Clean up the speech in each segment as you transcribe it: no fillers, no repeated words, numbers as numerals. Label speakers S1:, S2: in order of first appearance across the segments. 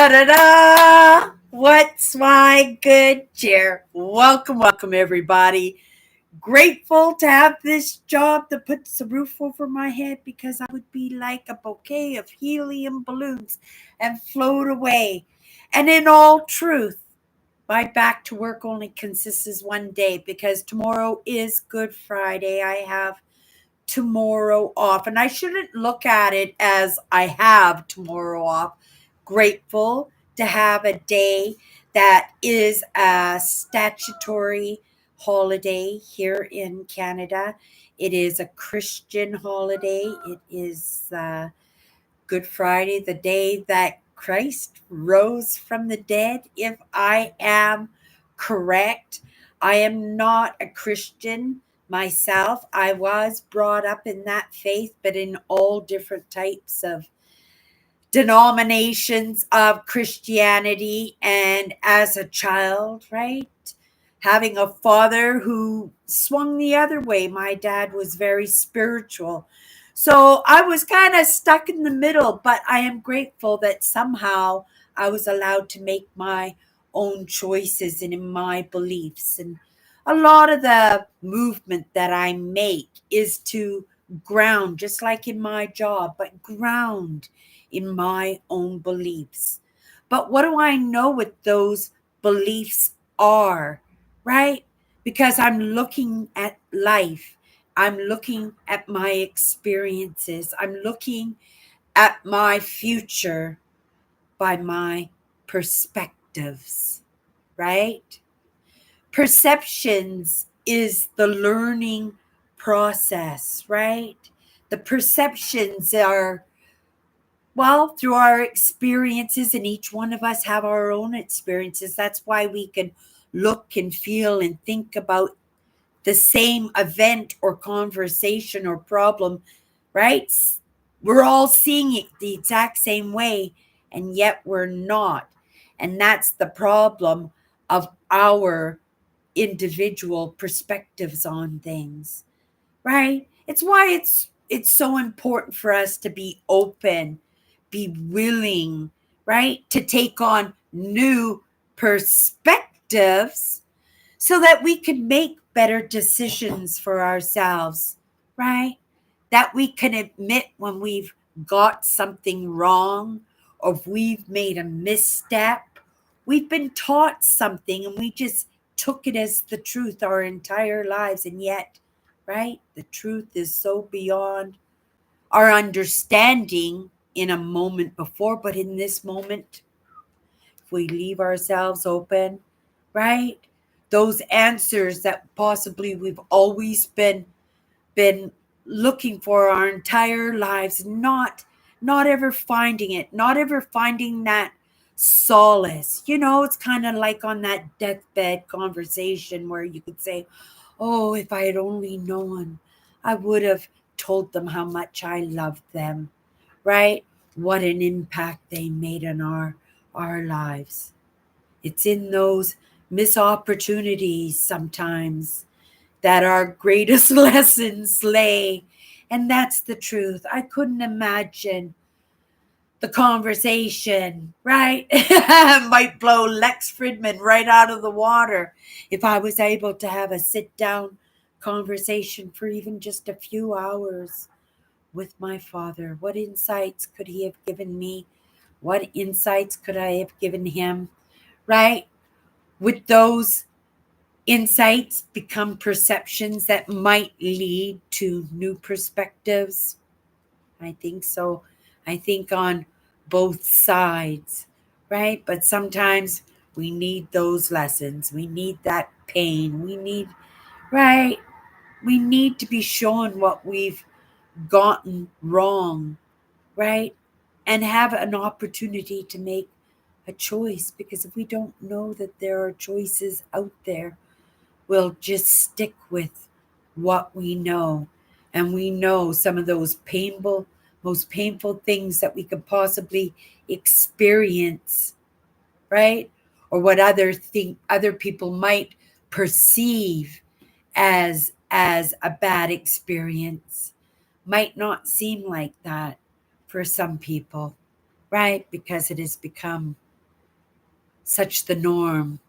S1: Ta-da-da! What's my good cheer? Welcome, everybody. Grateful to have this job that puts a roof over my head because I would be like a bouquet of helium balloons and float away. And in all truth, my back to work only consists of one day because tomorrow is Good Friday. I have tomorrow off. And I shouldn't look at it as I have tomorrow off. Grateful to have a day that is a statutory holiday here in Canada. It is a Christian holiday. It is Good Friday, the day that Christ rose from the dead, if I am correct. I am not a Christian myself. I was brought up in that faith, but in all different types of denominations of Christianity. And as a child, right? Having a father who swung the other way. My dad was very spiritual. So I was kind of stuck in the middle, but I am grateful that somehow I was allowed to make my own choices and in my beliefs. And a lot of the movement that I make is to ground, just like in my job, but ground in my own beliefs. But what do I know what those beliefs are, right? Because I'm looking at life. I'm looking at my experiences. I'm looking at my future by my perspectives, right? Perceptions is the learning process, right? The perceptions are, well, through our experiences, and each one of us have our own experiences. That's why we can look and feel and think about the same event or conversation or problem, right? We're all seeing it the exact same way, and yet we're not. And that's the problem of our individual perspectives on things, right? It's why it's so important for us to be open, be willing, right? To take on new perspectives so that we can make better decisions for ourselves, right? That we can admit when we've got something wrong or if we've made a misstep. We've been taught something and we just took it as the truth our entire lives. And yet, right, the truth is so beyond our understanding in a moment before. But in this moment, if we leave ourselves open, right? Those answers that possibly we've always been looking for our entire lives, not ever finding it, not ever finding that solace. It's kind of like on that deathbed conversation where you could say, oh, if I had only known, I would have told them how much I loved them, right? What an impact they made on our lives. It's in those missed opportunities sometimes that our greatest lessons lay. And that's the truth. I couldn't imagine the conversation, right? Might blow Lex Fridman right out of the water if I was able to have a sit down conversation for even just a few hours with my father. What insights could he have given me? What insights could I have given him? Right? Would those insights become perceptions that might lead to new perspectives? I think so. I think on both sides, right? But sometimes we need those lessons. We need that pain. Right? We need to be shown what we've gotten wrong, right? And have an opportunity to make a choice, because if we don't know that there are choices out there, we'll just stick with what we know. And we know some of those most painful things that we could possibly experience, right? Or what other people might perceive as a bad experience might not seem like that for some people, right? Because it has become such the norm,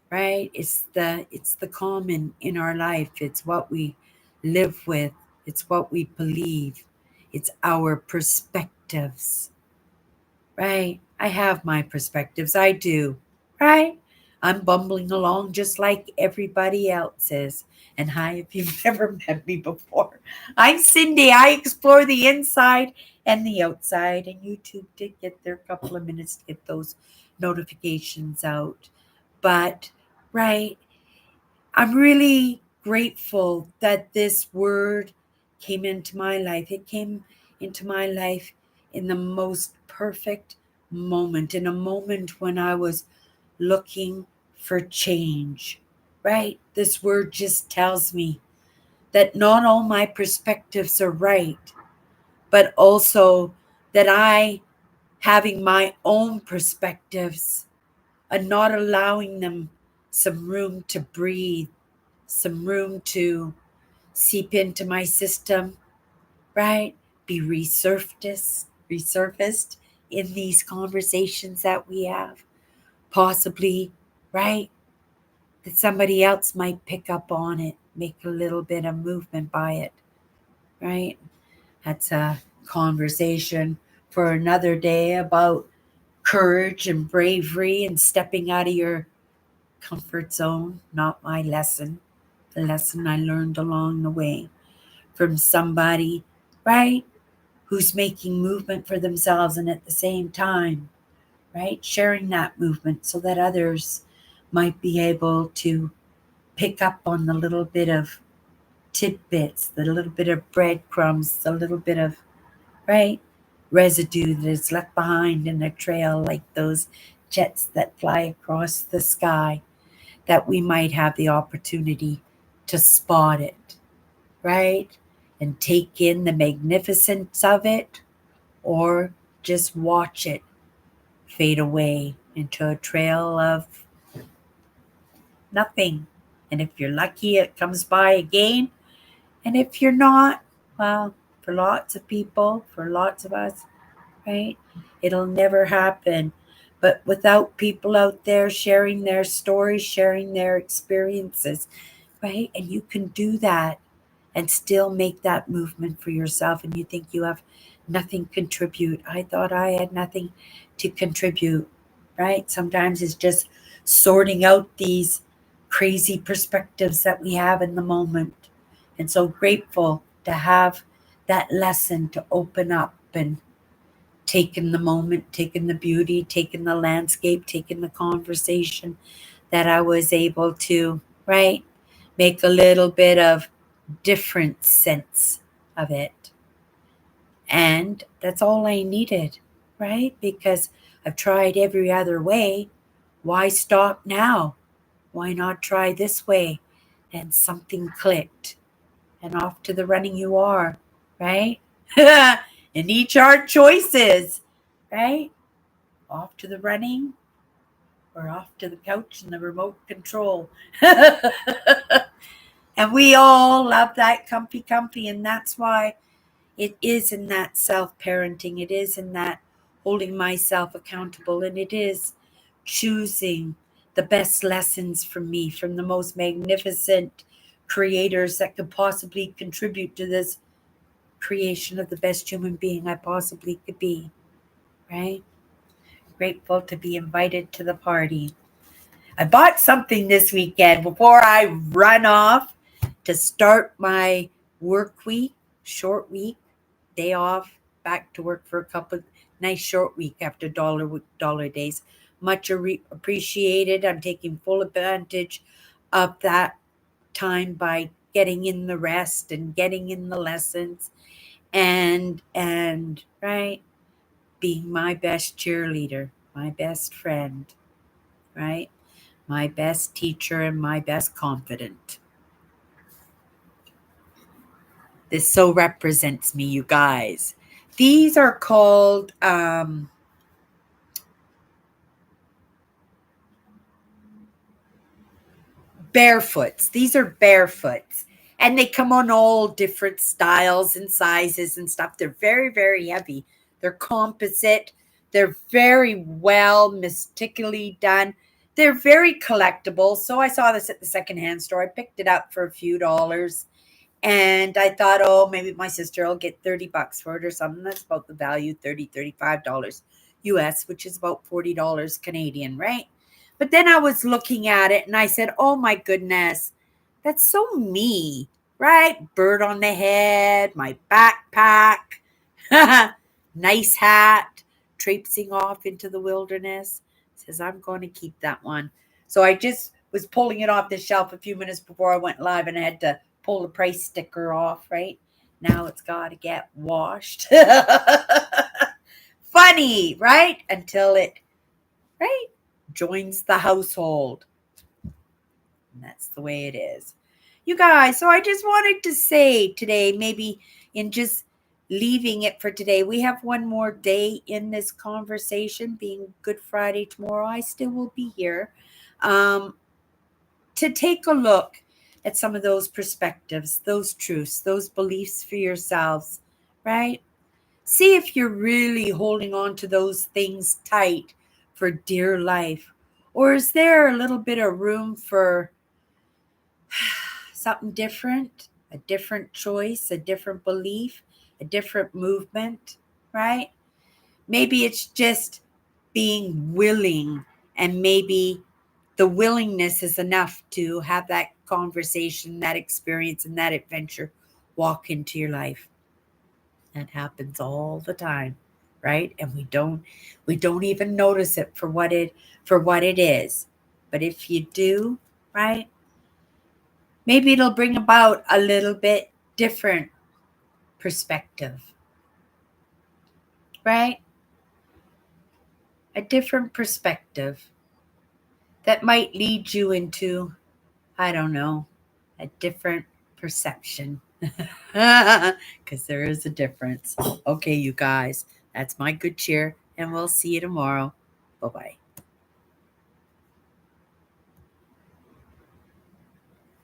S1: right? It's the common in our life. It's what we live with. It's what we believe. It's our perspectives, right? I have my perspectives. I do, right? I'm bumbling along just like everybody else is. And hi, if you've never met me before, I'm Cindy. I explore the inside and the outside. And YouTube did get their couple of minutes to get those notifications out. But, right, I'm really grateful that this word came into my life. It came into my life in the most perfect moment, in a moment when I was looking for change, right? This word just tells me that not all my perspectives are right, but also that I, having my own perspectives and not allowing them some room to breathe, some room to seep into my system, right? Be resurfaced in these conversations that we have. Possibly, right? That somebody else might pick up on it, make a little bit of movement by it, right? That's a conversation for another day about courage and bravery and stepping out of your comfort zone. Not my lesson, the lesson I learned along the way from somebody, right, who's making movement for themselves and at the same time, right, sharing that movement so that others might be able to pick up on the little bit of tidbits, the little bit of breadcrumbs, the little bit of, right, residue that is left behind in a trail like those jets that fly across the sky, that we might have the opportunity to spot it, right? And take in the magnificence of it, or just watch it fade away into a trail of nothing. And if you're lucky, it comes by again. And if you're not, well, for lots of people, for lots of us, right, it'll never happen. But without people out there sharing their stories, sharing their experiences, right? And you can do that and still make that movement for yourself, and you think you have nothing contribute. I thought I had nothing to contribute, right? Sometimes it's just sorting out these crazy perspectives that we have in the moment. And so grateful to have that lesson to open up and taking the moment, taking the beauty, taking the landscape, taking the conversation, that I was able to, right, make a little bit of different sense of it. And that's all I needed, right? Because I've tried every other way. Why stop now? Why not try this way? And something clicked, and off to the running you are, right? And each our choices, right? Off to the running, or off to the couch and the remote control. And we all love that comfy, and that's why it is in that self-parenting. It is in that holding myself accountable, and it is choosing the best lessons from me, from the most magnificent creators that could possibly contribute to this creation of the best human being I possibly could be, right? Grateful to be invited to the party. I bought something this weekend before I run off to start my work week, short week, day off, back to work for a couple nice short week after dollar days. Much appreciated. I'm taking full advantage of that time by getting in the rest and getting in the lessons, and right, being my best cheerleader, my best friend, right? My best teacher and my best confidant. This so represents me, you guys. These are called barefoots. These are barefoots. And they come on all different styles and sizes and stuff. They're very, very heavy. They're composite. They're very well mystically done. They're very collectible. So I saw this at the secondhand store. I picked it up for a few dollars. And I thought, oh, maybe my sister will get $30 for it or something. That's about the value, $35 US, which is about $40 Canadian, right? But then I was looking at it and I said, oh my goodness, that's so me, right? Bird on the head, my backpack, nice hat, traipsing off into the wilderness. Says, I'm going to keep that one. So I just was pulling it off the shelf a few minutes before I went live and I had to pull the price sticker off, right? Now it's got to get washed. Funny, right? Until it, right, joins the household. And that's the way it is. You guys, so I just wanted to say today, maybe in just leaving it for today, we have one more day in this conversation, being Good Friday tomorrow. I still will be here to take a look at some of those perspectives, those truths, those beliefs for yourselves, right? See if you're really holding on to those things tight for dear life. Or is there a little bit of room for something different, a different choice, a different belief, a different movement, right? Maybe it's just being willing, and maybe the willingness is enough to have that conversation, that experience, and that adventure walk into your life. That happens all the time, right? And we don't even notice it for what it is. But if you do, right? Maybe it'll bring about a little bit different perspective, right? A different perspective that might lead you into, I don't know, a different perception. Because there is a difference. Okay, you guys, that's my good cheer, and we'll see you tomorrow. Bye bye.